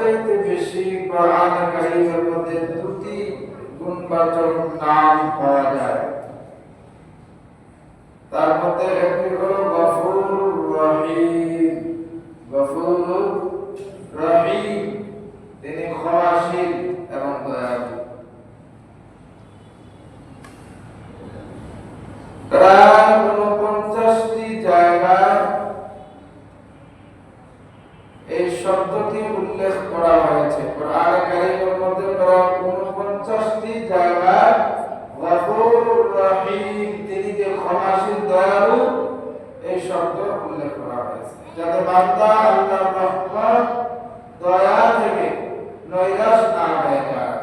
সবচাইতে বেশি কোরআন কারীমের মধ্যে দুটি গুণবাচক নাম পাওয়া যায়। তার মধ্যে একটি হলো গফুরুর রহিম। গফুরুর রহিম, তিনি ক্ষমাশীল এবং দয়ালু। প্রায় 49টি জায়গায় এই শব্দটি উল্লেখ করা হয়েছে। কোরআন কারীমের মধ্যে প্রায় 49টি জায়গায় গফুরুর রহিম, তিনি যে ক্ষমাশীল দয়ালু, এই শব্দ উল্লেখ করা হয়েছে, যাতে বান্দা আল্লাহর রহমত দয়া থেকে নৈরাশ না হয়ে যায়।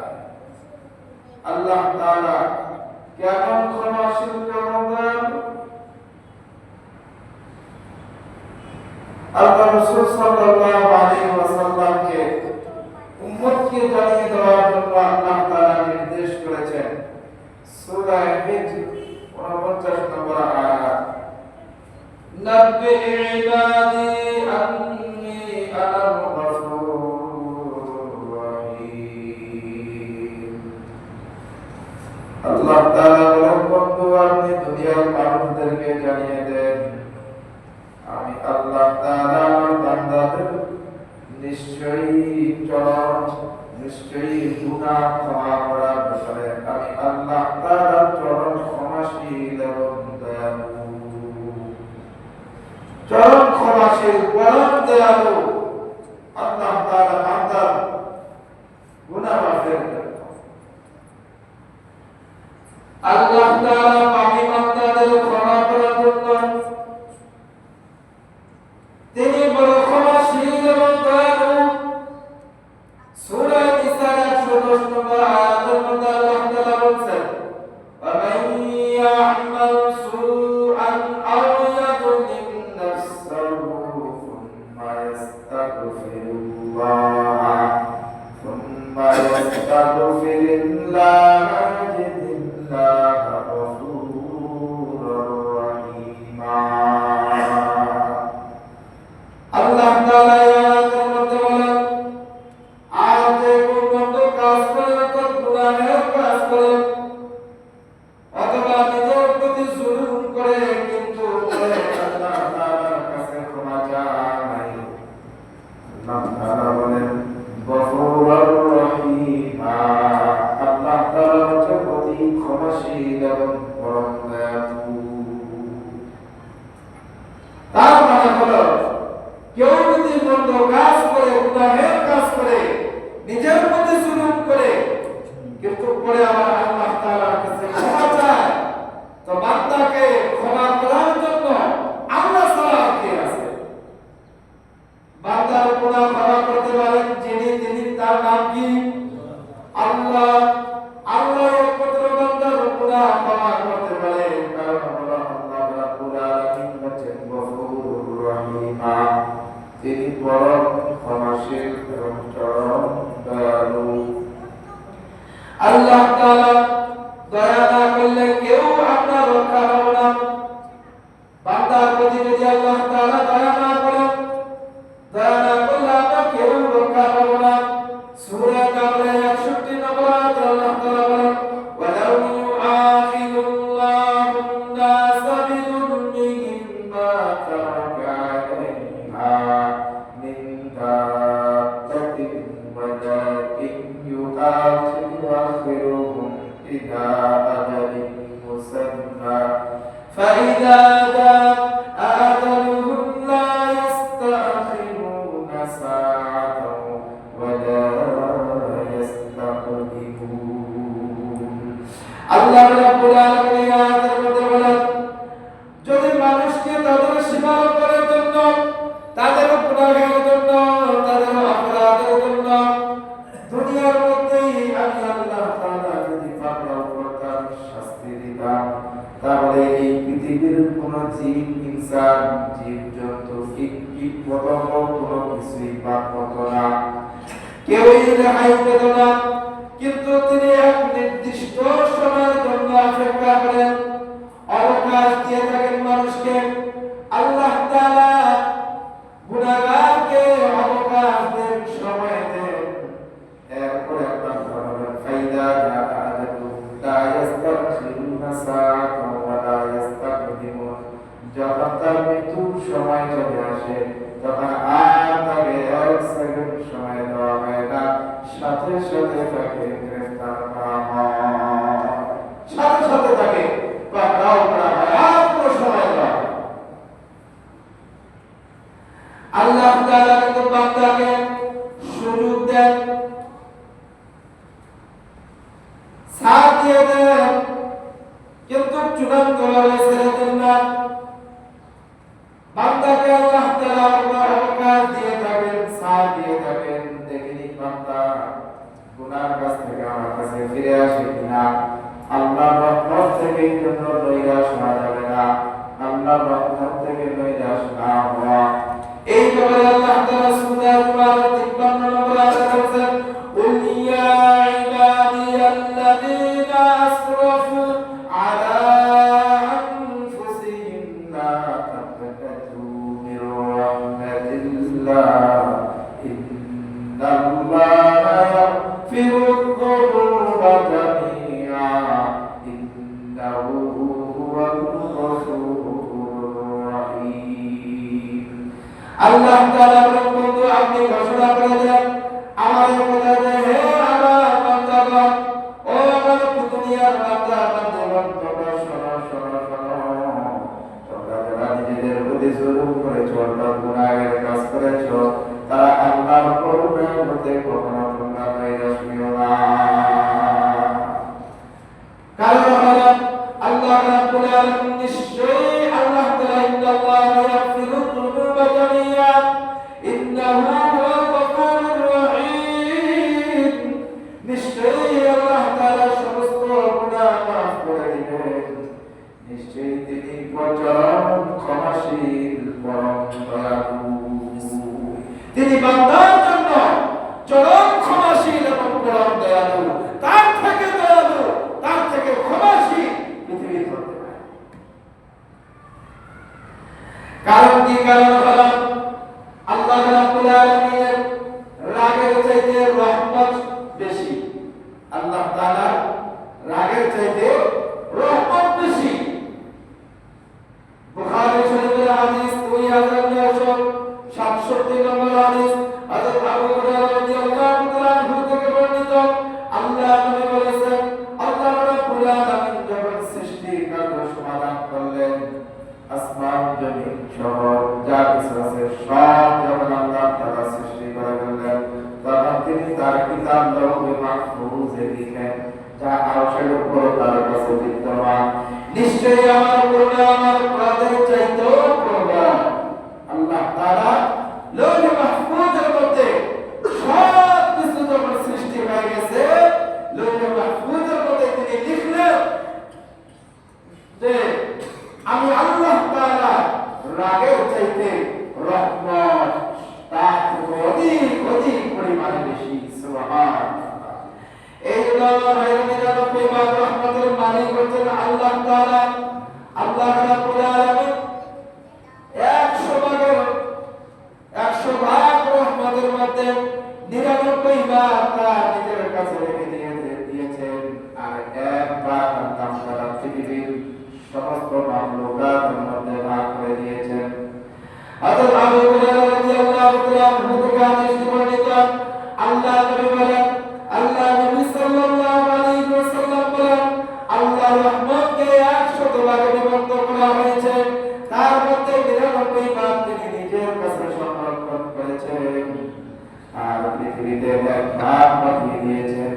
আল্লাহ তাআলা কেমন ক্ষমাশীল, কেমন দয়ালু। আল্লাহ রাসূল সাল্লাল্লাহু আলাইহি ওয়াসাল্লামকে উম্মতকে জানিয়ে দেওয়ার জন্য আল্লাহ তাআলা নির্দেশ করেছেন। সূরা হিজর 49 নম্বর আয়াত, নব্বি ইবাদি আন্নী আনাল গফুরুর রহিম। আল্লাহ তাআলা বলেন, বন্ধু আপনি দুনিয়ার মানুষদেরকে জানিয়ে দেন, আমি আল্লাহ তাআলা আমার বান্দাদের নিশ্চয়ই গুনাহ ক্ষমা করার ব্যাপারে আমি আল্লাহ তাআলা চরম ক্ষমাশীল এবং দয়ালু। চরম ক্ষমাশীল, পরম দয়ালু। আল্লাহ তাআলা বান্দার গুনাহ মাফ করেন। আল্লাহ তাআলা পাপী বান্দাদের ক্ষমা করার জন্য তিনি বড় ক্ষমাশীল এবং দয়ালু। সূরা নিসা 110 নম্বর আয়াতের মধ্যে আল্লাহ তাআলা বলেন, ওয়া মান ইয়া'মাল সুআন আও ইয়াযলিম নাফসাহু সুম্মা ইয়াস্তাগফিরুল্লাহ ইয়াজিদিল্লাহ গফুরুর রহিমা। আল্লাহ তাআলা আয়াতের মধ্যে বলেন, আর যে কোন কাজ করে, গুনাহের কাজ করে অথবা নিজের প্রতি জুলুম করে কিন্তু আল্লাহ তাআলার কাছে ক্ষমা চায়, আল্লাহ তাআলা বলেন গফুরুর রহিম। আল্লাহ তাআলা হচ্ছে অতি ক্ষমাশীল এবং পরম দয়ালু। তার মানে হলো, কেউ যদি মন্দ কাজ করে, গুনাহের কাজ করে, নিজের প্রতি জুলুম করে, কিন্তু পরে আবার আল্লাহ তাআলার কাছে ক্ষমা চায়, তো বান্দাকে ক্ষমা করার জন্য আল্লাহ ছাড়া কে আছে? বান্দার গুনাহ ক্ষমা করতে পারেন যিনি, তার নাম কি? আল্লাহ। আল্লাহ একমাত্র বান্দার গুনাহ ক্ষমা করতে পারে, কারণ আল্লাহ রাব্বুল আলামিন হচ্ছেন গফুরুর রহিম। তিনি পরম ক্ষমাশীল এবং চরম দয়ালু। আল্লাহ তাআলা দয়া না করলে কেউ আপনার রক্ষা পাবে না। বান্দার প্রতি যদি আল্লাহ তাআলা দয়া না করেন, দয়া না করলে আমরা কেউ রক্ষা পাবো না। সূরা কামারের 61 নম্বর আয়াতে আল্লাহ তাআলা বলেন, ওয়ালাউ ইউআখিযুল্লাহু النَّاسَ بِظُلْمِهِم مَّا تَرَكَ عَلَيْهَا مِن دَابَّةٍ وَلَكِن يُؤَخِّرُهُمْ إِلَى أَجَلٍ مُّسَمًّى فَإِذَا جَاءَ أَجَلُهُمْ لَا يَسْتَأْخِرُونَ سَاعَةً وَلَا يَسْتَقْدِمُونَ। আল্লাহ রাব্বুল আলামিন আয়াতের মধ্যে বলেন, যদি মানুষকে তাদের সীমালঙ্ঘনের জন্য, তাদের গুনাহের জন্য, তাদের অপরাধের জন্য দুনিয়ার মধ্যেই আমি আল্লাহ তাআলা যদি পাকড়াও করতাম, শাস্তি দিতাম, তাহলে এই পৃথিবীর কোন জীব, ইনসান, জীবজন্তু, কীট পতঙ্গ কোনো কিছুই বাদ হতো না, কেউই রেহাই পেত না। কিন্তু তিনি এক নির্দিষ্ট সময়ের জন্য অপেক্ষা করেন, অবকাশ দিয়ে থাকেন মানুষকে। আল্লাহ তাআলা গুনাহগারকে অবকাশ দেন, সময় দেন, যখন তার মৃত্যুর সময় চলে আসে তখন আর তাকে 1 সেকেন্ড সময় দেওয়া হয় না, সাথে সাথে তাকে গ্রেফতার করা হয়, সাথে সাথে তাকে পাকড়াও করা হয়, আর কোনো সময় দেওয়া হয়। আল্লাহ তাআলা কিন্তু বান্দাকে সুযোগ দেন, সাথ দিয়ে দেন, কিন্তু চূড়ান্ত ভাবে ছেড়ে দেন না। বান্দাকে আল্লাহ তাআলা অবকাশ দিয়ে থাকেন, সাথ দিয়ে থাকেন, দেখিনি বান্দা গুনার কাছ থেকে আমার কাছে ফিরে আসে কিনা। আল্লাহর রহমত থেকে জন্য নৈরাশ হওয়া যাবে না, আল্লাহর রহমত থেকে নৈরাশ না হওয়া। এই ব্যাপারে আল্লাহ তাআলা সূরা আল-বাকারার 53 নম্বর আয়াতে বলেছেন, কুল ইয়া ইবাদিয়াল্লাযীনা আসরাফু আলা আনফুসিহিম লা তাকনাতু মির রাহমাতিল্লাহ ইন্নাল্লাহা ইয়াগফিরুয যুনুবা জামিআ ইন্নাহু হুয়াল গফুরুর রাহিম। আল্লাহ তাআলা বন্ধু আপনি ঘোষণা করে দেন আমাদের কথা যে হে আমার বান্দাগণ, ও আমার দুনিয়ার বান্দা বান্দাগণ, তোমরা শোনো শোনো শোনো, তোমরা যারা নিজেদের প্রতি জুলুম করেছো, গুনাহের কাজ করেছো, তারা আল্লাহর করুণার মধ্যে কখনো তোমরা নৈরাশ হইও না। কারণ হলো আল্লাহ রাব্বুল আলামিন নিশ্চয়ই আল্লাহ তাআলা ইন্নাল্লাহা ইয়াগফিরুয যুনুবা জামিআ ইন্নাহু হুয়াল গফুরুর রহিম। নিশ্চয়ই আল্লাহ তাআলা সমস্ত গুনাহ মাফ করে দিবেন, নিশ্চয়ই তিনি পরম ক্ষমাশীল, পরম দয়ালু। তিনি বান্দার জন্য চরম ক্ষমাশীল এবং পরম দয়ালু, তার থেকে দয়ালু, তার থেকে ক্ষমাশীল পৃথিবীর হতে পারে। কারণ কি? কারণ হলো আল্লাহ রাব্বুল আলামিনের রাগের চাইতে রহমত বেশি। আল্লাহ তাআলার রাগের চাইতে রহমত বেশি। বুখারী শরীফের হাদিস 2967 নম্বর হাদিস, হযরত আবু হুরায়রা রাদিয়াল্লাহু তাআলা আনহু থেকে বর্ণিত, আল্লাহ নবী বলেছেন, আল্লাহ রাব্বুল আলামিন যখন সৃষ্টি কার্য সমাধান করলেন, আসমান জমিন শহর যা কিছু আছে সব যখন আল্লাহ তাআলা সৃষ্টি করে ফেললেন, তখন তিনি তার কিতাব লাউহে মাহফুজে লিখেন, যা আরশের উপর তার কাছে বিদ্যমান। নিশ্চয়ই আমার করুণা আমার অপরাধের চাইতেও প্রবল। আল্লাহ তাআলা লাউহে মাহফুজের মধ্যে সব কিছু যখন সৃষ্টি হয়ে গেছে, লাউহে মাহফুজের মধ্যে তিনি লিখলেন যে আমি আল্লাহ তাআলা রাগের চাইতে রহমত তার অধিক অধিক পরিমাণে বেশি। সুবহানাল্লাহ। এই জন্য নিরানব্বই ভাগ রহমতের মালিক হচ্ছেন আল্লাহ তাআলা। আল্লাহ রাব্বুল আলামিন 100 ভাগ রহমতের মধ্যে 99 ভাগ তার নিজের কাছে রেখে দিয়েছেন, আর 1 ভাগ আল্লাহ তাআলা পৃথিবীর সমস্ত মাখলুকাতের মধ্যে ভাগ করে দিয়েছেন। হযরত আবু হুরায়রা রাদিয়াল্লাহু তাআলা আনহু থেকে হাদিস বর্ণিত, আল্লাহ নবী বলেন, আল্লাহ নবী সাল্লাল্লাহু আলাইহি ওয়াসাল্লাম বলেন, আল্লাহর রহমতকে 100 ভাগে বিভক্ত করা হয়েছে, তার মধ্যে 99 ভাগ তিনি নিজের কাছে সংরক্ষণ করেছেন, আর পৃথিবীতে 1 ভাগ পাঠিয়ে দিয়েছেন।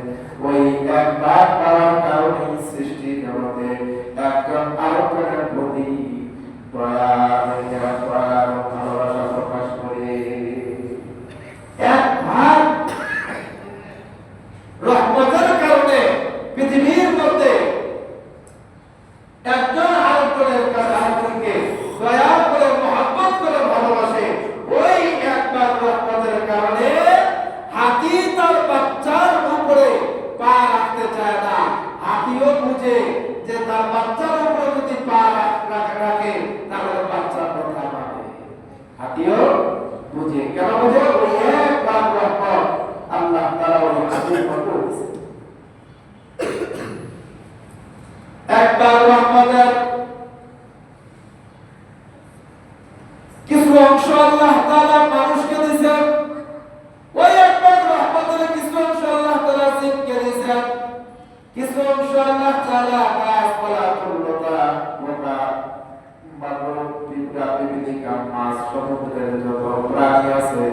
ওই 1 ভাগ পাওয়ার কারণে সৃষ্টি জগতে একজন আরেকজনের প্রতি দয়া ভালোবাসা প্রকাশ করে। 1 ভাগ রহমতের কারণে পৃথিবীর মধ্যে একজন আরেকজনের কাছে আরেকজনকে দয়া করে মহব্বত করে ভালোবাসে। ওই 1 ভাগ রহমতের কারণে হাতি তার বাচ্চার উপরে পা রাখতে চায় না। হাতিও বুঝে যে তার বাচ্চার উপরে যদি পা রাখে তাহলে বাচ্চা ব্যথা পাবে। হাতিও বুঝে, কেন বুঝে? ওই 1 ভাগ রহমত আল্লাহ তাআলা ওই হাতির মতো দিয়েছেন। 1 ভাগ রহমতের মাছ সমুদ্রের যত প্রাণী আছে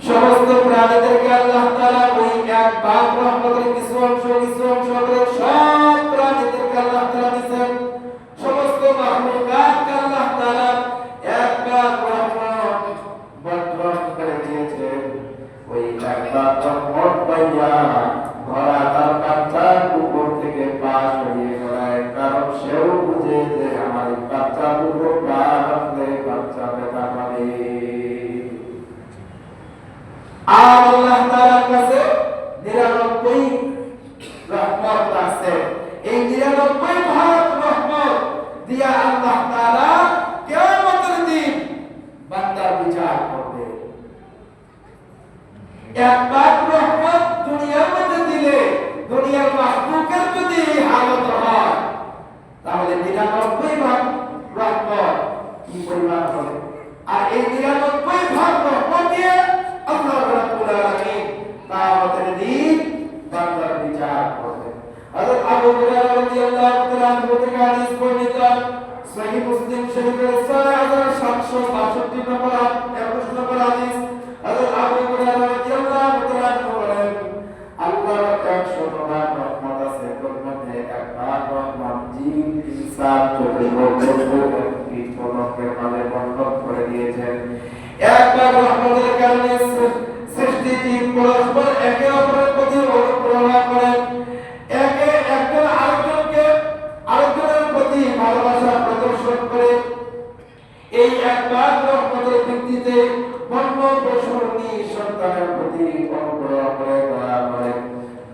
সমস্ত প্রাণীদেরকে আল্লাহ তাআলা ওই এক ভাগ রহমতের কিছু অংশ করে সব প্রাণীদেরকে আল্লাহ তাআলা দিয়েছেন। সমস্ত মাখলুকাতকে আল্লাহ তাআলা এক ভাগ রহমত বন্টন করে দিয়েছেন। ওই এক ভাগ রহমত পাইয়া ঘোড়া তার বাচ্চার উপর থেকে পা সরিয়ে ফেলায়, কারণ সেও বুঝে যে আমার বাচ্চার উপর পা রাখলে বাচ্চা ব্যথা পাবে। আর আল্লাহ তাআলার কাছে 99 রহমত আছে। এই 99 ভাগ রহমত দিয়া আল্লাহ তাআলা কিয়ামতের দিন বান্দার বিচার করবে। এক ভাগ রহমত দুনিয়ার মধ্যে দিলে দুনিয়ার মাখলুকের যদি হালত হয় তাহলে 99 ভাগ রহমত কি পরিমাণ হবে। আর এই 99 ভাগ রহমত দিয়ে আল্লাহ রাব্বুল আলামিন কিয়ামতের দিন বান্দার বিচার করবেন। হযরত আবু হুরায়রা রাদিয়াল্লাহু তাআলা আনহু থেকে হাদিস বর্ণিত সহিহ মুসলিম শরীফের 6762 নম্বর 21 নম্বর হাদিস। হযরত আবু হুরায়রা রাদিয়াল্লাহু তাআলা আনহু বলেন, আল্লাহর 100 ভাগ রহমত আছে, তার মধ্যে এক ভাগ রহমত জিন ইনসান চতুর্ভুজ পলকের মাঝে বন্টন করে দিয়েছেন। এক ভাগ রহমতের কারণে সৃষ্টি জীব পরস্পর একে অপরের প্রতি অনুগ্রহ করেন, একে একজন আরেকজনের প্রতি ভালোবাসা প্রদর্শন করে। এই এক ভাগ রহমতের ভিত্তিতে বন্য পশু সন্তানের প্রতি অনুগ্রহ করে দয়া করেন।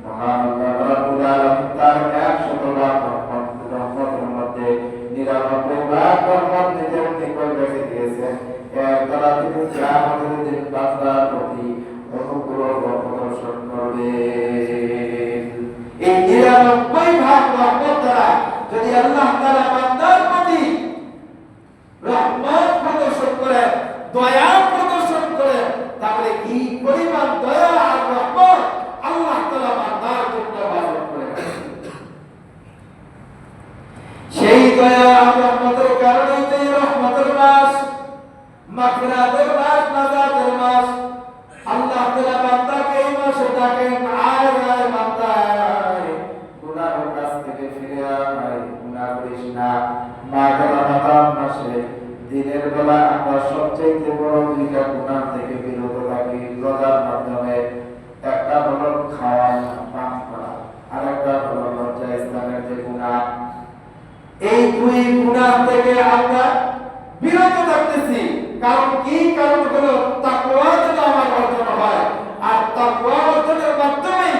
মহান আল্লাহ রাব্বুল আলামিন তার 100 ভাগ রহমতের মধ্যে 99 ভাগ রহমত নিজের নিকট রেখে দিয়েছেন। এর দ্বারা তিনি কিয়ামতের দিন বান্দার প্রতি অনুগ্রহ প্রদর্শন করবেন। এই 99 ভাগ রহমত দ্বারা যদি আল্লাহ তাআলা বান্দার প্রতি রহমত প্রদর্শন করে, দয়া প্রদর্শন করে, তাহলে কি পরিমাণ দয়া আর রহমত আল্লাহ তাআলা বান্দার জন্য বাসন করে। সেই দয়া আর রহমতের কারণেই তো রহমতের মাস, মাগফিরাতের মাস, নাজাতের মাস। আল্লাহ তাআলা বান্দাকে এই মাসে ডাকেন, আয় আয় বান্দা আয়, গুনাহের কাছ থেকে ফিরে আয়, গুনাহ করিস না। মাঘ রমজান মাসে দিনের বেলা আমরা সবচেয়ে বড় দুইটা গুনাহ থেকে বিরত থাকি রোজার মাধ্যমে। একটা হলো খাওয়া পান করা, আর একটা হলো লজ্জা স্থানের যে গুনাহ। এই দুই গুনাহ থেকে আমরা বিরত থাকতেছি। কারণ কি? কারণ হলো তাকওয়া যেন আমার অর্জন হয়, আর তাকওয়া অর্জনের মাধ্যমে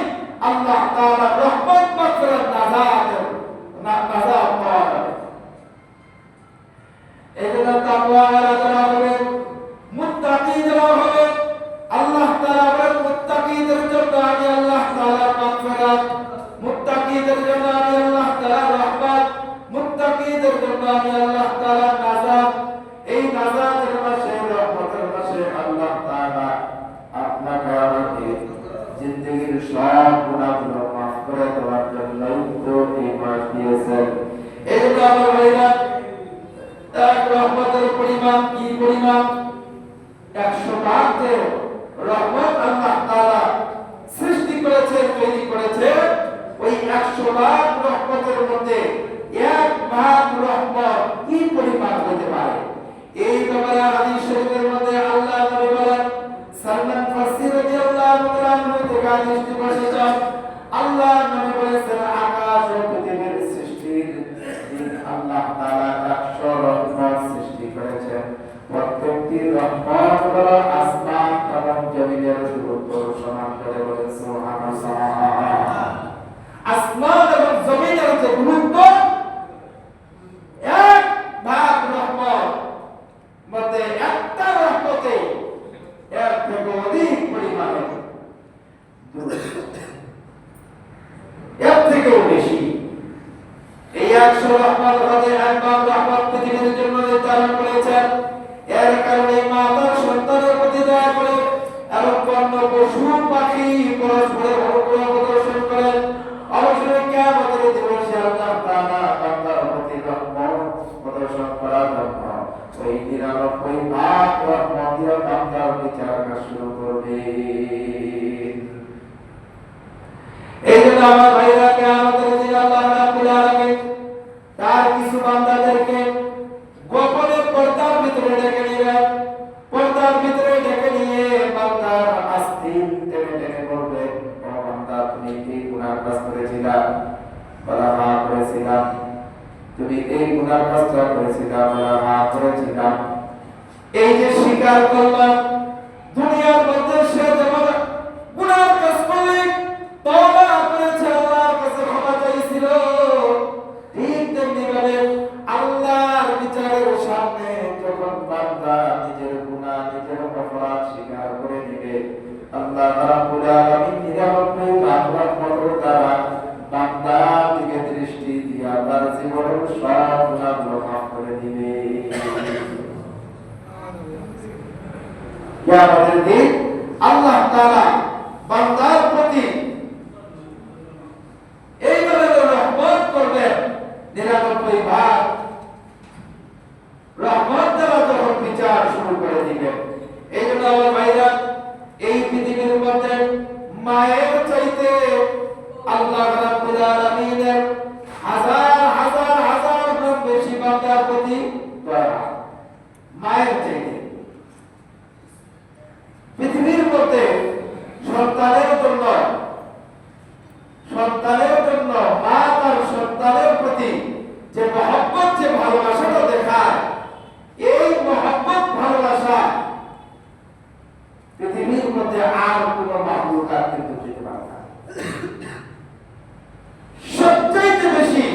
আল্লাহ তাআলা রহমত মাগফিরাত নাজাত পাওয়া যাবে। এজন্য তাকওয়া যারা হবে, মুত্তাকি যারা হবে, আল্লাহ তাআলা বলেন মুত্তাকিদের জন্য আমি আল্লাহ তাআলা মাগফিরাত, মুত্তাকিদের জন্য আমি আল্লাহ তাআলা রহমত, মুত্তাকিদের জন্য আমি আল্লাহ তাআলা নাজাত। এই নাজাতের মাসে, রহমতের মাসে আল্লাহ তাআলা আপনাকে আমাকে জিন্দেগীর সব গুনাহগুলো মাফ করে দেওয়ার জন্য তো এই মাস দিয়েছেন। এই জন্য আমার ভাইরা, তার রহমতের পরিমাণ কি পরিমাণ? 100 ভাগ রহমত আল্লাহ তাআলা সৃষ্টি করেছে, তৈরি করেছে। ওই 100 ভাগ রহমতের মধ্যে এক ভাগ রহমত কি পরিমাণ হতে পারে? এই ব্যাপারে হাদিস শরীফের মধ্যে আল্লাহ নবী বলেন, সালমান ফারসি রাদিয়াল্লাহু তাআলা আনহু থেকে হাদিসটি বর্ণিত, আল্লাহ নবী বলেছেন, আকাশ ও পৃথিবীর সৃষ্টির দিন আল্লাহ তাআলা 100 রহমত সৃষ্টি করেছেন। প্রত্যেকটি রহমত হলো আসমান এবং জমিনের দূরত্ব সমান করে। বলেন সুবহানাল্লাহ। আসমান এবং জমিনের যে দূরত্ব, এক ভাগ রহমত মধ্যে একটা রহমতে এর থেকে অধিক পরিমাণে এর থেকেও বেশি। এই 100 রহমত হতে এক ভাগ রহমত পৃথিবীর জন্য নির্ধারণ করেছেন। এর কারণে মা তার সন্তানের প্রতি দয়া করে এবং বন্য পশু পাখি পরস্পরের অনুগ্রহ প্রদর্শন করেন। অবশ্যই কিয়ামতের দিবসে আল্লাহ তাআলা বান্দার প্রতি রহমত প্রদর্শন করা করার জন্য ওই 99 ভাগ রহমত দিয়ে বান্দার বিচার কাজ শুরু করবে। এই জন্য আমার ভাইরা কিয়ামতের দিন আল্লাহ রাব্বুল আলামিন তার কিছু বান্দাদেরকে গোপনে পর্দার ভিতরে ডেকে নেবেন। পর্দার ভিতরে ডেকে নিয়ে বান্দার আস্তিন টেনে টেনে বলবে, ও বান্দা তুমি কি গুনাহ কাজ করেছিলা? বলা হ্যাঁ করেছিলাম। তুমি এই গুনাহ কাজটা করেছিলা? বলা হ্যাঁ করেছিলাম। এই যে স্বীকার করলাম, দুনিয়ার মধ্যে সে যেমন গুনাহ কাজ করে তওবা করেছে, আল্লাহর কাছে ক্ষমা চাইছিল, ঠিক তেমনি ভাবে আল্লাহর বিচারের সামনে যখন বান্দা নিজের গুনাহ নিজের অপরাধ স্বীকার করে নেবে, আল্লাহ রাব্বুল আলামিন 99 ভাগ রহমতের দ্বারা বান্দা দিকে দৃষ্টি দিয়া তার জীবনের সব গুনাহগুলো মাফ করে দিবে। কিয়ামতের দিন আল্লাহ তাআলা বান্দার প্রতি এইভাবে রহমত করবেন, 99 ভাগ রহমত দ্বারা তখন বিচার শুরু করে দিবেন। এই জন্য আমার ভাইরা, এই পৃথিবীর মধ্যে মায়ের চাইতে আল্লাহ রাব্বুল আলামিনের হাজার হাজার হাজার গুণ বেশি বান্দার প্রতি দয়া। মায়ের চাইতে পৃথিবীর মধ্যে সন্তানের জন্য মা তার সন্তানের প্রতি যে মহব্বত, যে ভালোবাসাটা দেখায়, এই মহব্বত ভালোবাসা পৃথিবীর মধ্যে আর কোন মাখলুকাত কিন্তু দিতে পারে না। সবচেয়ে বেশি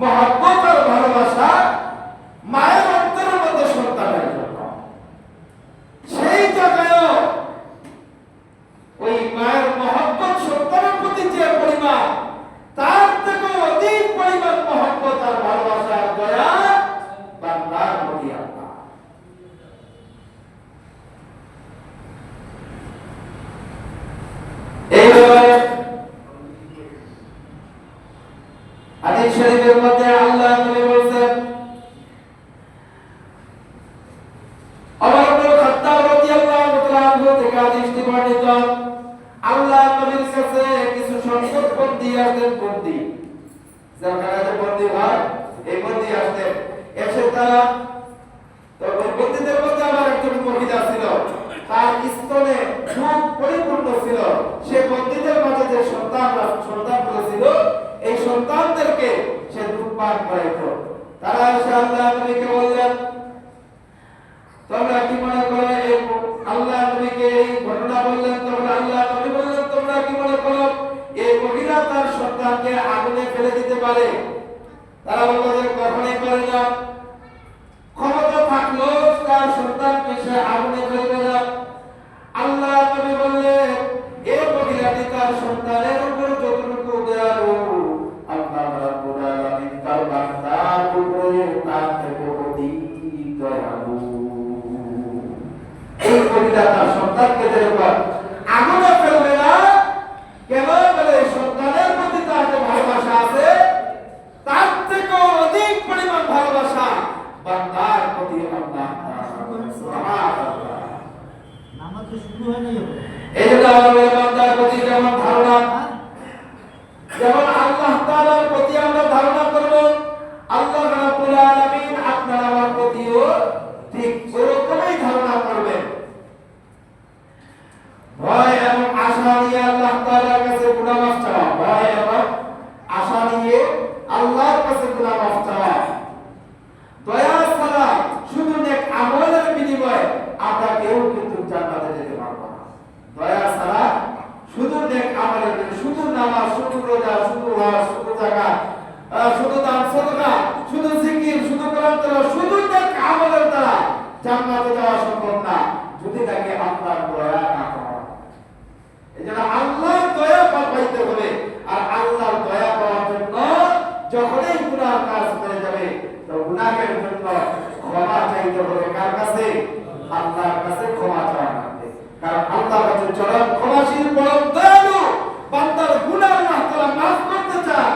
মহব্বত আর ভালোবাসা মায়ের অন্তরের মধ্যে সন্তানের জন্য। সেই জায়গায়ও ওই মায়ের মহব্বত সন্তানের প্রতি যে পরিমাণ, তার থেকে অধিক পরিমাণ মহব্বত আর ভালোবাসা আর দয়া বান্দার প্রতি আল্লাহ। এই ব্যাপারে হাদিস শরীফের মধ্যে আল্লাহ নবী বলেছেন, ওমর ইবনে খাত্তাব রাদিয়াল্লাহু তাআলা আনহু থেকে হাদিসটি বর্ণিত, আল্লাহ নবীর কাছে কিছু সংকট বন্দী আসতেন, বন্দী যারা বন্দী হয়, এই বন্দী আসতেন। এসে তারা, তো বন্দীদের মধ্যে আবার একজন মহিলা ছিল, তার স্তনে দুধ পরিপূর্ণ ছিল। সে বন্দীদের মাঝে যে সন্তানগুলো ছিল, এই সন্তানদেরকে সে দুধ পান করাইত। তারা এসে আল্লাহ নবীকে বললেন, তোমরা কি মনে করো? আল্লাহ নবীকে এই ঘটনা বললেন, তখন আল্লাহ নবী বললেন, তোমরা কি মনে করো এই মহিলা তার সন্তানকে আগুনে ফেলে দিতে পারে? তারা বলল যে কখনোই পারে না। ক্ষমতা থাকলো তার সন্তানকে সে আগুনে ফেলবে না। আল্লাহ নবী বললেন, এই মহিলাটি তার সন্তানের উপর যতটুকু দয়ালু, আল্লাহ রাব্বুল আলামিন তার বান্দার উপরে তার থেকে অধিক দয়ালু। এই মহিলা তার সন্তানকে যেরকম আগুনে ফেলবে না, কেন বলে সন্তানের প্রতি তার যে ভালোবাসা আছে, তার থেকে অধিক পরিমাণ ভালোবাসা বান্দার প্রতি আল্লাহ সুবহানাল্লাহ। নামাজ শুরু হয় নাই। এই যে আমাদের বান্দার প্রতি যেমন ধারণা, যেমন আল্লাহ তাআলার প্রতি আমরা ধারণা করব, আল্লাহ রাব্বুল আলামিন আপনার আমার প্রতিও ঠিক ওরকমই ধারণা করবেন। ভয় এবং আশা নিয়ে আল্লাহ তাআলার কাছে গুনাহ মাফ চাওয়া, ভয় এবং আশা নিয়ে আল্লাহর কাছে গুনাহ মাফ চাওয়া। দয়া ছাড়া শুধু নেক আমলের বিনিময়ে আমরা কেউ কিন্তু জান্নাতে যেতে পারবো না। দয়া ছাড়া শুধু নেক আমলের বিনিময়ে, শুধু নামাজ, শুধু রোজা, শুধু হজ, শুধু যাকাত, শুধু দান সদকা, শুধু জিকির, শুধু কোরআন তেলাওয়াত, শুধু নেক আমলের দ্বারা জান্নাতে যাওয়া সম্ভব না, যদি তাকে আল্লাহর দয়া না করা। এজন্য আল্লাহর দয়া পাইতে হবে। আর আল্লাহর দয়া পাওয়ার জন্য যখনই গুনাহ কাজ করে যাবে, তো গুনাহের জন্য ক্ষমা চাইতে হবে কার কাছে? আল্লাহর কাছে ক্ষমা চাওয়া লাগবে। কারণ আল্লাহ হচ্ছেন চরম ক্ষমাশীল, পরম দয়ালু। বান্দার গুনাহ আল্লাহ তাআলা মাফ করতে চান।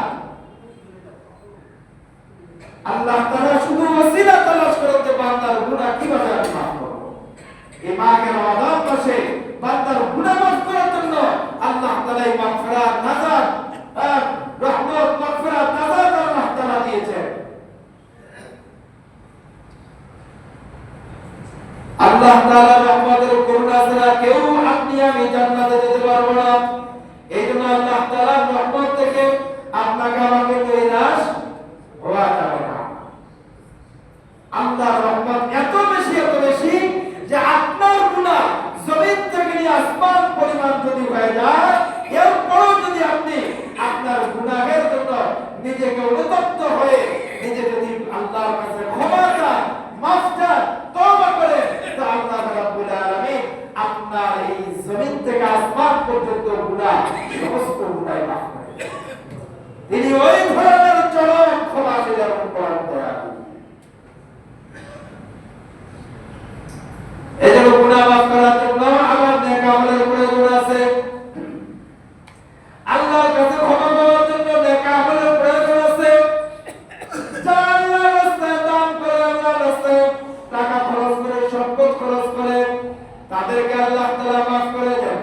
আল্লাহ তাআলা শুধু ওসিলা তালাশ করেন যে বান্দার গুনাহ কিভাবে আমি মাফ করব। এই মাহে রমাদান মাসে বান্দার গুনাহ মাফ করার জন্য আল্লাহ তাআলা এই মাগফিরাত, নাজাত, রহমত, মাগফিরাত, নাজাত আল্লাহ তাআলা দিয়েছেন। আল্লাহ তাআলার রহমতের করুণা ছাড়া কেউ আপনি আমি জান্নাতে যেতে পারবো না। এইজন্য আল্লাহ তাআলার রহমত থেকে আপনাকে আমাকে নিরাশ হওয়া যাবে না। আল্লাহর রহমত এত বেশি যে আপনার গুনাহ জমিন থেকে নিয়ে আসমান পরিমাণ যদি হয়ে যায়, এরপরও যদি আপনি আপনার গুনাহের জন্য নিজেকে অনুতপ্ত হয়ে নিজে যদি আল্লাহর কাছে ক্ষমা চান, মাফ চান, তওবা করেন, তো আল্লাহ রাব্বুল আলামিন আপনার এই জমিন থেকে আসমান পর্যন্ত গুনাহ, সমস্ত গুনাহ মাফ করে দেন। তিনি ওই ধরনের চরম ক্ষমাশীল এবং পরম দয়ালু। এজন্য গুনাহ মাফ করার জন্য আমার নেক আমলের প্রয়োজন আছে। আল্লাহর কাছে ক্ষমা পাওয়ার জন্য নেক আমলের প্রয়োজন আছে। যারা আল্লাহর রাস্তায় দান করে, আল্লাহর রাস্তায় টাকা খরচ করে, সম্পদ খরচ করে, তাদেরকে আল্লাহ তাআলা মাফ করে দেন।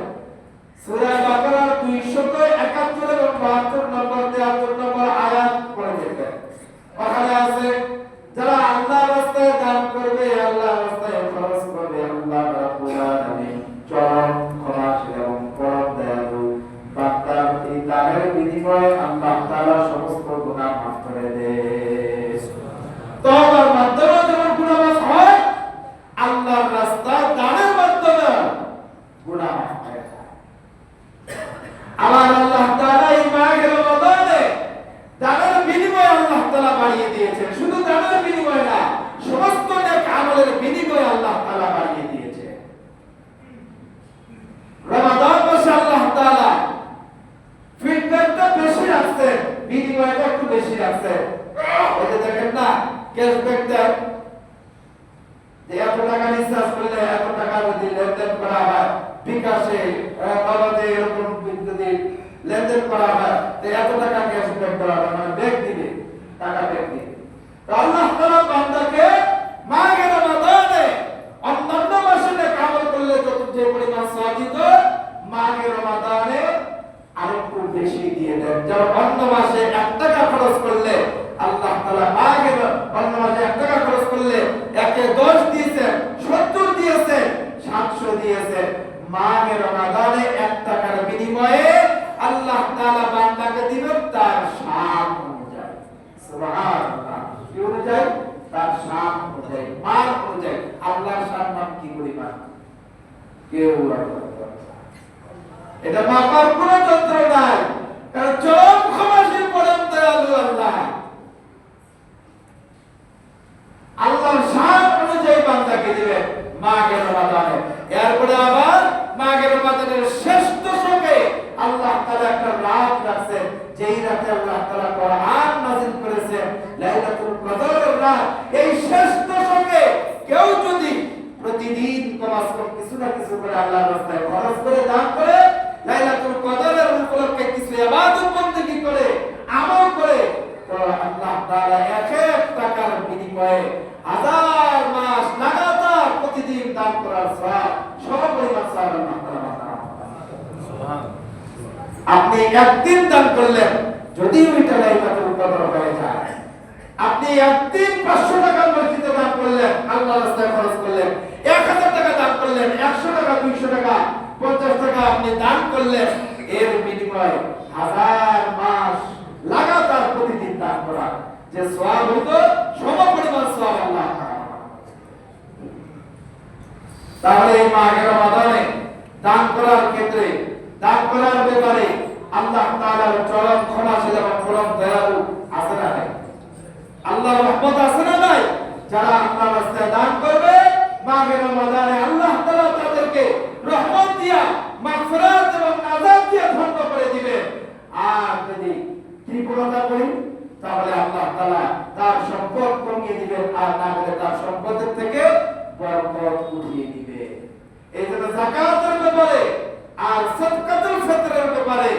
সূরা বাকারার 271 এবং 72 নম্বর 73 নম্বর আয়াত পড়ে দেখবেন। ওখানে আছে যারা আল্লাহর রাস্তায় দান করবে, আল্লাহর রাস্তায় খরচ করবে, আল্লাহ রাব্বুল আলামিন চরম ক্ষমাশীল এবং পরম দয়ালু। বান্দার এই দানের বিনিময়ে আল্লাহ তাআলা সমস্ত গুনাহ মাফ করে দেন। তওবার মাধ্যমে যেমন গুনাহ মাফ হয়, আল্লাহর রাস্তায় দানের মাধ্যমে গুনাহ মাফ হয়। আমার আল্লাহ তাআলা এই মাহে রমাদানে দানের বিনিময়ে আল্লাহ তাআলা বাড়িয়ে দিয়েছেন। শুধু দানের বিনিময়ে না, সমস্ত নেক আমলের বিনিময়ে আল্লাহ তাআলা বাড়িয়ে দিয়েছেন। রমাদান মাসে আল্লাহ তাআলা ফিডব্যাকটা বেশি রাখছে, বিনিময়টা একটু বেশি রাখছে। এই যে দেখেন না, ক্যাশব্যাক দেয় যে এত টাকা রিচার্জ করলে এত টাকা যদি লেনদেন করা হয়, বিকাশে নগদে এরকম যদি লেনদেন করা হয়, তো এত টাকা ক্যাশব্যাক করা হয়, মানে ব্যাক দিবে, টাকা ব্যাক দিবে। তো আল্লাহ তাআলা বান্দাকে মাহে রমাদানে অন্যান্য মাসে নেক আমল করলে যত যে পরিমাণ সওয়াব দিত, মাহে রমাদানে আরো একটু বেশি দিয়ে দেন। যেমন অন্য মাসে 1 টাকা খরচ করলে আল্লাহ তাআলা মাহে অন্য মাসে 1 টাকা খরচ করলে একে 10 দিয়েছেন, 70 দিয়েছেন, 700 দিয়েছেন। মাহে রমাদানে 1 টাকার বিনিময়ে আল্লাহ তাআলা বান্দাকে দিবেন তার শান অনুযায়ী। সুবহানাল্লাহ। কি অনুযায়ী? তার শান অনুযায়ী, মান অনুযায়ী। আল্লাহর শান মান কি পরিমাণ কেউ এটা মাপার কোনো যন্ত্র নাই, কারণ চরম ক্ষমাশীল পরম দয়ালু আল্লাহ। আল্লাহর শান অনুযায়ী বান্দাকে দিবেন মাহে রমাদানে। এরপরে আবার মাহে রমাদানের শেষ দশকে আল্লাহ তাআলা একটা রাত রাখছেন, যেই রাতে আল্লাহ তাআলা কোরআন নাযিল করেছেন, লাইলাতুল কদরের রাত। এই শেষ দশকে কেউ যদি প্রতিদিন কমাস কম কিছু না কিছু করে আল্লাহর রাস্তায় খরচ করে, দান করে, লাইলাতুল কদরের উপলক্ষে কিছু ইবাদত বন্দেগী করে, আমল করে, তো আল্লাহ তাআলা এক টাকার বিনিময়ে 1000 মাস লাগাতার প্রতিদিন দান করার সওয়াব, সমপরিমাণ সওয়াব আল্লাহ তাআলা। সুবহানাল্লাহ। আপনি একদিন দান করলেন, যদি ওইটা লাইলাতুল কদর হয়ে যায়, আপনি একদিন 500 টাকা মসজিদে দান করলেন, আল্লাহর রাস্তায় খরচ করলেন, 1000 টাকা দান করলেন, 100 টাকা, 200 টাকা, 50 টাকা আপনি দান করলেন, এর বিনিময়ে 1000 মাস লাগাতার প্রতিদিন দান করা যে সওয়াব হতো, সমপরিমাণ সওয়াব আল্লাহ তাআলা। তাহলে এই মাহে রমাদানে দান করার ক্ষেত্রে, দান করার ব্যাপারে আল্লাহ তাআলার চরম ক্ষমাশীল এবং পরম দয়ালু আছে না নাই? আল্লাহর রহমত আছে না নাই? যারা আল্লাহর রাস্তায় দান করবে মাহে রমাদানে আল্লাহ তাআলা তাদেরকে রহমত দিয়া, মাগফিরাত এবং নাজাত দিয়া ধন্য করে দিবেন। আর যদি কৃপণতা করি, তাহলে আল্লাহ তাআলা তার সম্পদ কমিয়ে দিবেন, আর না হলে তার সম্পদের থেকে বরকত উঠিয়ে দিবে। এই জন্য যাকাতের ব্যাপারে আর সাদকাতুল ফিতরের ব্যাপারে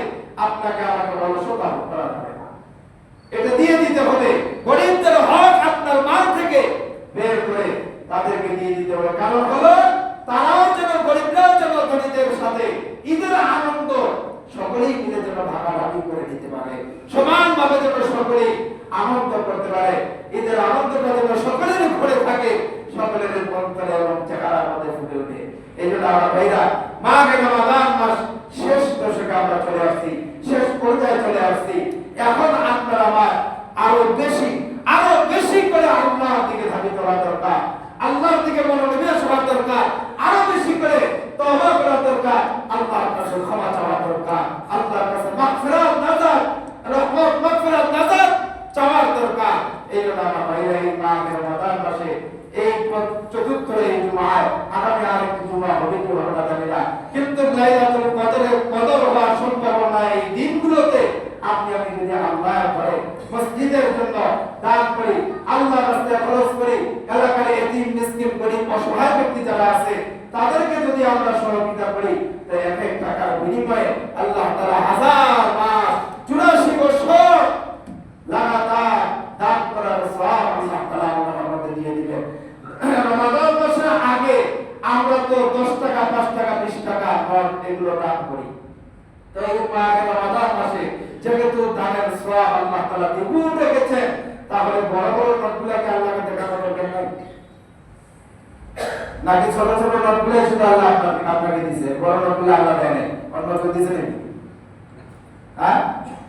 আপনাকে আমাকে অলসতা করা যাবে না। এটা দিয়ে দিতে হবে। গরিবদের হক তাদেরকে দিয়ে দিতে হবে। কারণ হলো তারাও যেন গরিবরাও যেন ধনীদের সাথে ঈদের আনন্দ সকলেই মিলে যেন ভাগাভাগি করে নিতে পারে, সমানভাবে যেন সকলেই আনন্দ করতে পারে। ঈদের আনন্দটা যেন সকলের ঘরে থাকে, সকলের অন্তরে এবং চেহারার মধ্যে ফুটে ওঠে। এই জন্য আমরা ভাইরা মাঘে রমাদান মাস শেষ দশকে আমরা চলে আসছি, শেষ পর্যায়ে চলে আসছি। এখন আপনার আমার আরো বেশি করে আল্লাহর দিকে ধাবিত হওয়া দরকার, আল্লাহর দিকে মনোনিবেশ হওয়া দরকার, আরো বেশি করে তওবা করা দরকার, আল্লাহর কাছে ক্ষমা চাওয়া দরকার, আল্লাহর কাছে মাগফিরাত নাজাত রহমত মাগফিরাত নাজাত চাওয়ার দরকার। এই জন্য আমরা ভাইরা এই মাঘে রমাদান মাসে এই চতুর্থ এই জুমায় আগামী আরেকটি জুমা হবে কি হবে না জানি না, কিন্তু লাইলাতুল কদর হওয়ার সম্ভাবনা এই দিনগুলোতে আপনি যদি আল্লাহর ঘরে মসজিদের জন্য দান করি, আল্লাহর রাস্তায় খরচ করি, এলাকার এতিম মিসকিন গরিব অসহায় ব্যক্তি যারা আছে তাদেরকে যদি আমরা সহযোগিতা করি, তো এক এক টাকার বিনিময়ে আল্লাহ তাআলা 1000 মাস 84 বছর লাগাতার দান করার সওয়াব আল্লাহ তাআলা আমাদের দিয়ে দিবেন। রমাদান মাসের আগে আমরা তো 10 টাকা 5 টাকা 20 টাকা নোট এগুলো দান করি, তো এই রমাদান মাসে যেহেতু দানের সওয়াব আল্লাহ তাআলা দ্বিগুণ রেখেছেন, তাহলে বড় বড় নোটগুলোকে আল্লাহকে দেখানো দরকার নাই নাকি ছোট ছোট নোটগুলো শুধু আল্লাহ আপনাকে দিয়েছে, বড় নোটগুলো আল্লাহ দেয় নাই? অন্য কেউ দিয়েছে নাকি? হ্যাঁ,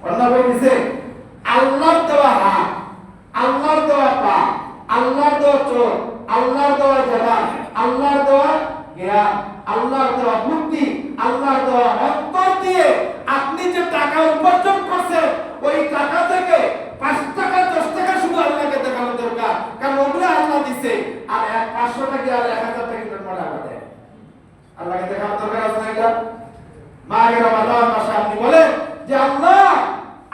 অন্য কেউ দিয়েছে? আল্লাহর দেওয়া হাত, আল্লাহর দেওয়া পা, আল্লাহর দেওয়া চোখ, আল্লাহর দেওয়া জবান, আল্লাহর দেওয়া জ্ঞান, আল্লাহর দেওয়া বুদ্ধি, আল্লাহর দেওয়া অন্তর দিয়ে আপনি যে টাকা উপার্জন করছেন, ওই টাকা থেকে 5 টাকা 10 টাকা শুধু আল্লাহকে দেখানো দরকার, কারণ ওগুলো আল্লাহ দিছে। আর 500 টাকা আর 1000 টাকা কিন্তু আল্লাহ দেয়, আল্লাহকে দেখানো দরকার আছে না? এটা মাঘে রমাদান মাসে আপনি বলেন যে আল্লাহ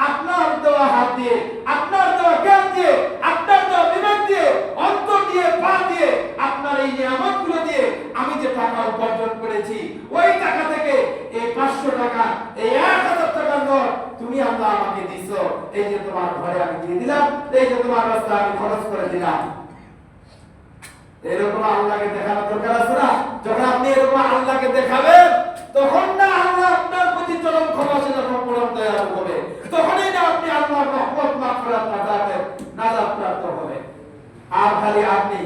আপনার দেওয়া হাত দিয়ে, আপনার দেওয়া জ্ঞান দিয়ে, আপনার দেওয়া বিবেক দিয়ে, অন্তর দিয়ে, পা দিয়ে, আপনার এই নিয়ামতগুলো দিয়ে আমি যে টাকা উপার্জন করেছি, ওই টাকা থেকে এই 500 টাকা, এই 1000 টাকার নোট তুমি আল্লাহ আমাকে দিছো, এই যে তোমার ঘরে আমি দিয়ে দিলাম, এই যে তোমার রাস্তায় আমি খরচ করে দিলাম। এরকম আল্লাহকে দেখানো দরকার আছে না? যখন আপনি এরকম আল্লাহকে দেখাবেন, তখন না আল্লাহ আপনার প্রতি চরম ক্ষমাশীল এবং পরম দয়ালু হবে, তখনই না আপনি আল্লাহর রহমত মাগফিরাত নাজাত প্রাপ্ত হবে। আর খালি আপনি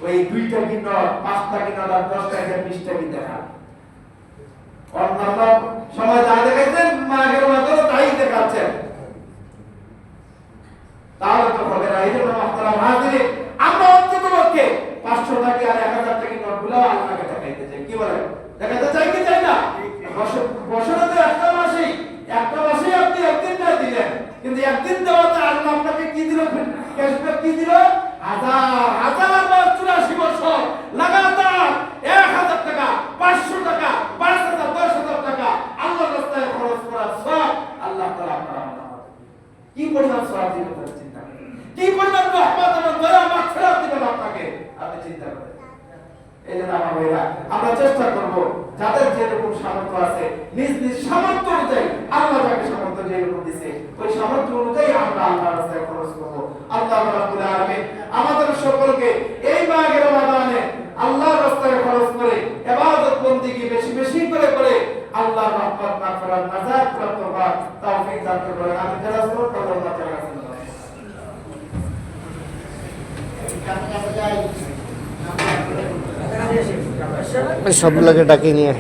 ওই 2 টাকা নোট, 5 টাকা নোট আর 10 টাকা 20 টাকা দেখান, অন্যান্য সময় যা দেখাচ্ছেন মাঘের মাধ্যমে তাই দেখাচ্ছেন, তাহলে তো হবে না। এই জন্য মুহতারাম হাজিরিন, আমরা অন্ততপক্ষে 500 টাকা আর 1000 টাকা নোটগুলো আল্লাহকে দেখাইতে চাই। কি বলেন? দেখাতে চাই কি চাই না? বছরে তো একটা মাসেই আপনি একদিন না দিলেন, কিন্তু একদিন দেওয়াতে আল্লাহ আপনাকে কি দিল? ক্যাশব্যাক কি দিল? 1000 মাস 84 বছর লাগাতার 1000 টাকা, 500 টাকা, 5000, 10000 টাকা আল্লাহর রাস্তায় খরচ করার সওয়াব আল্লাহ তাআলা আপনার কি পরিমাণ সওয়াব দিবেন চিন্তা করেন, কি পরিমাণ রহমত এবং দয়া মাগফিরাত দিবেন আপনাকে, আপনি চিন্তা করেন। এই জন্য আমার ভাইরা, আমরা চেষ্টা করব যাদের যেরকম সামর্থ্য আছে, নিজ নিজ সামর্থ্য অনুযায়ী আল্লাহ যাকে সামর্থ্য যেরকম দিয়েছে, ওই সামর্থ্য অনুযায়ী আমরা আল্লাহর রাস্তায় খরচ করব। আল্লাহ রাব্বুল আলামিন আমাদের সকলকে এই মাঘের রমাদানে আল্লাহর রাস্তায় খরচ করে ইবাদত বন্দেগী বেশি বেশি করে আল্লাহর রহমত মাগফিরাত নাজাত প্রাপ্ত হওয়ার তৌফিক দান করুন। আমি যারা সুন্নাত আল্লাহ তাআলা সবগুলোকে ডাকিয়ে নিয়ে